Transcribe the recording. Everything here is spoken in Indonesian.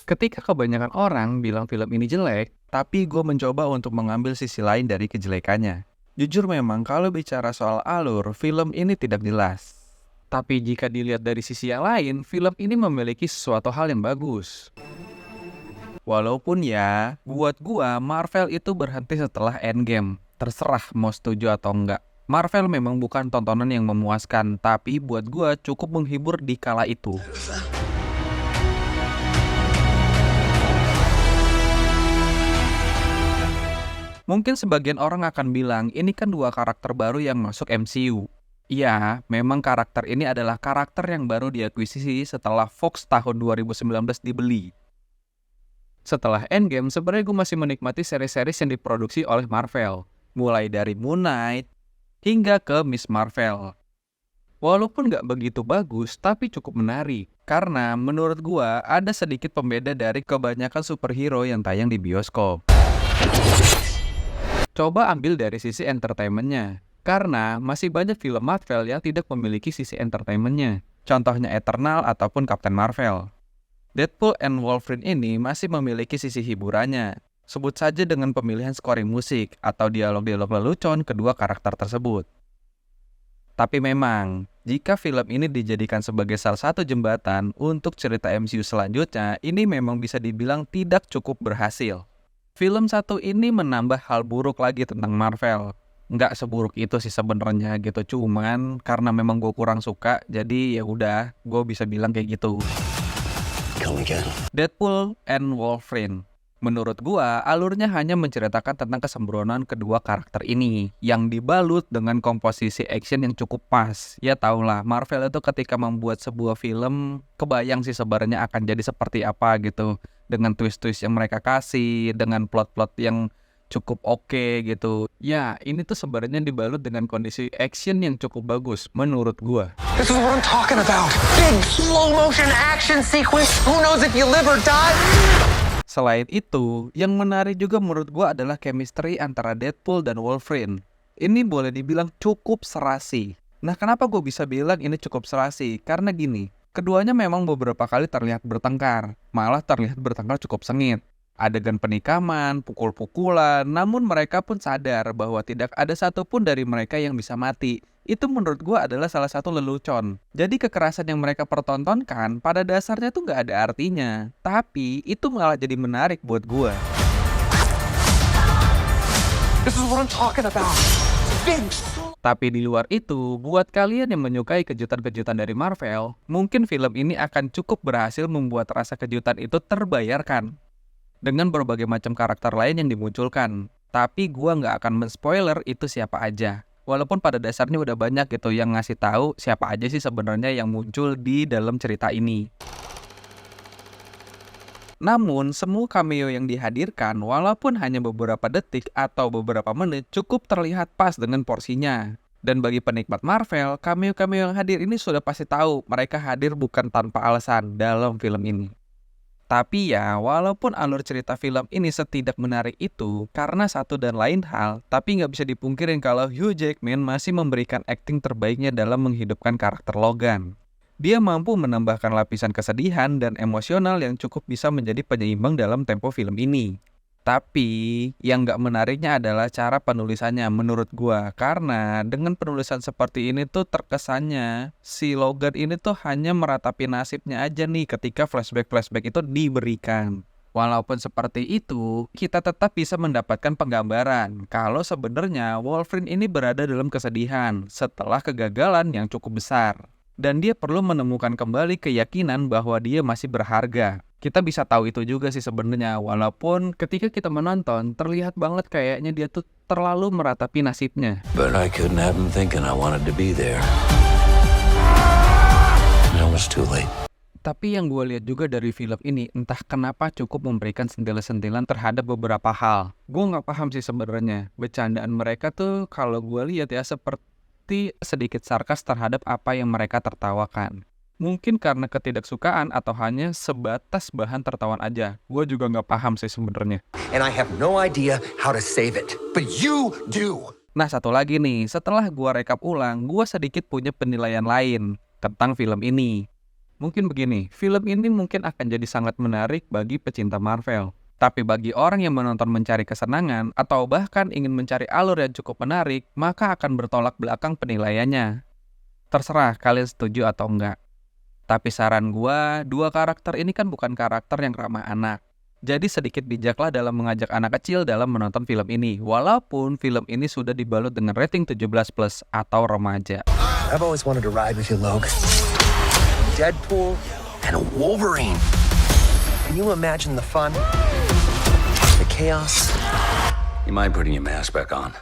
Ketika kebanyakan orang bilang film ini jelek, tapi gue mencoba untuk mengambil sisi lain dari kejelekannya. Jujur memang kalau bicara soal alur, film ini tidak jelas. Tapi jika dilihat dari sisi yang lain, film ini memiliki sesuatu hal yang bagus. Walaupun ya, buat gua Marvel itu berhenti setelah Endgame. Terserah mau setuju atau enggak. Marvel memang bukan tontonan yang memuaskan, tapi buat gua cukup menghibur di kala itu. Mungkin sebagian orang akan bilang, ini kan dua karakter baru yang masuk MCU. Iya, memang karakter ini adalah karakter yang baru diakuisisi setelah Fox tahun 2019 dibeli. Setelah Endgame, sebenarnya gue masih menikmati seri-seri yang diproduksi oleh Marvel. Mulai dari Moon Knight, hingga ke Miss Marvel. Walaupun nggak begitu bagus, tapi cukup menarik. Karena menurut gue, ada sedikit pembeda dari kebanyakan superhero yang tayang di bioskop. Coba ambil dari sisi entertainment-nya. Karena masih banyak film Marvel yang tidak memiliki sisi entertainment-nya. Contohnya Eternal ataupun Captain Marvel. Deadpool and Wolverine ini masih memiliki sisi hiburannya. Sebut saja dengan pemilihan scoring musik atau dialog-dialog lelucon kedua karakter tersebut. Tapi memang, jika film ini dijadikan sebagai salah satu jembatan untuk cerita MCU selanjutnya, ini memang bisa dibilang tidak cukup berhasil. Film satu ini menambah hal buruk lagi tentang Marvel. Nggak seburuk itu sih sebenarnya gitu, cuman karena memang gue kurang suka, jadi ya udah, gue bisa bilang kayak gitu. Deadpool and Wolverine. Menurut gua, alurnya hanya menceritakan tentang kesembronan kedua karakter ini yang dibalut dengan komposisi action yang cukup pas. Ya tau lah, Marvel itu ketika membuat sebuah film, kebayang sih sebenarnya akan jadi seperti apa gitu. Dengan twist-twist yang mereka kasih, dengan plot-plot yang cukup oke gitu. Ya, ini tuh sebenarnya dibalut dengan kondisi action yang cukup bagus menurut gua. This is what I'm talking about. Big slow motion action sequence. Who knows if you live or die? Selain itu, yang menarik juga menurut gua adalah chemistry antara Deadpool dan Wolverine. Ini boleh dibilang cukup serasi. Nah, kenapa gue bisa bilang ini cukup serasi? Karena gini, keduanya memang beberapa kali terlihat bertengkar. Malah terlihat bertengkar cukup sengit. Adegan penikaman, pukul-pukulan, namun mereka pun sadar bahwa tidak ada satupun dari mereka yang bisa mati. Itu menurut gue adalah salah satu lelucon. Jadi kekerasan yang mereka pertontonkan pada dasarnya tuh nggak ada artinya. Tapi itu malah jadi menarik buat gue. This is what I'm talking about. Big. Tapi di luar itu, buat kalian yang menyukai kejutan-kejutan dari Marvel, mungkin film ini akan cukup berhasil membuat rasa kejutan itu terbayarkan. Dengan berbagai macam karakter lain yang dimunculkan. Tapi gua nggak akan men-spoiler itu siapa aja. Walaupun pada dasarnya udah banyak gitu yang ngasih tahu siapa aja sih sebenarnya yang muncul di dalam cerita ini. Namun, semua cameo yang dihadirkan walaupun hanya beberapa detik atau beberapa menit cukup terlihat pas dengan porsinya. Dan bagi penikmat Marvel, cameo-cameo yang hadir ini sudah pasti tahu mereka hadir bukan tanpa alasan dalam film ini. Tapi ya, walaupun alur cerita film ini setidak menarik itu karena satu dan lain hal, tapi nggak bisa dipungkirin kalau Hugh Jackman masih memberikan akting terbaiknya dalam menghidupkan karakter Logan. Dia mampu menambahkan lapisan kesedihan dan emosional yang cukup bisa menjadi penyeimbang dalam tempo film ini. Tapi, yang nggak menariknya adalah cara penulisannya menurut gua. Karena dengan penulisan seperti ini tuh terkesannya si Logan ini tuh hanya meratapi nasibnya aja nih ketika flashback-flashback itu diberikan. Walaupun seperti itu, kita tetap bisa mendapatkan penggambaran kalau sebenarnya Wolverine ini berada dalam kesedihan setelah kegagalan yang cukup besar. Dan dia perlu menemukan kembali keyakinan bahwa dia masih berharga. Kita bisa tahu itu juga sih sebenarnya, walaupun ketika kita menonton terlihat banget kayaknya dia tuh terlalu meratapi nasibnya. But I couldn't have him thinking I wanted to be there. And it was too late. Tapi yang gue lihat juga dari film ini, entah kenapa cukup memberikan sentilan-sentilan terhadap beberapa hal. Gue nggak paham sih sebenarnya. Bercandaan mereka tuh kalau gue lihat ya seperti sedikit sarkas terhadap apa yang mereka tertawakan. Mungkin karena ketidaksukaan atau hanya sebatas bahan tertawan aja. Gue juga nggak paham sih sebenarnya. And I have no idea how to save it. But you do. Nah, satu lagi nih, setelah gue rekap ulang, gue sedikit punya penilaian lain tentang film ini. Mungkin begini, film ini mungkin akan jadi sangat menarik bagi pecinta Marvel. Tapi bagi orang yang menonton mencari kesenangan atau bahkan ingin mencari alur yang cukup menarik, maka akan bertolak belakang penilaiannya. Terserah kalian setuju atau enggak. Tapi saran gua, dua karakter ini kan bukan karakter yang ramah anak. Jadi sedikit bijaklah dalam mengajak anak kecil dalam menonton film ini, walaupun film ini sudah dibalut dengan rating 17+ atau remaja. I've always wanted to ride with you, Logan. Deadpool and Wolverine. Can you imagine the fun? The chaos? You mind putting your mask back on?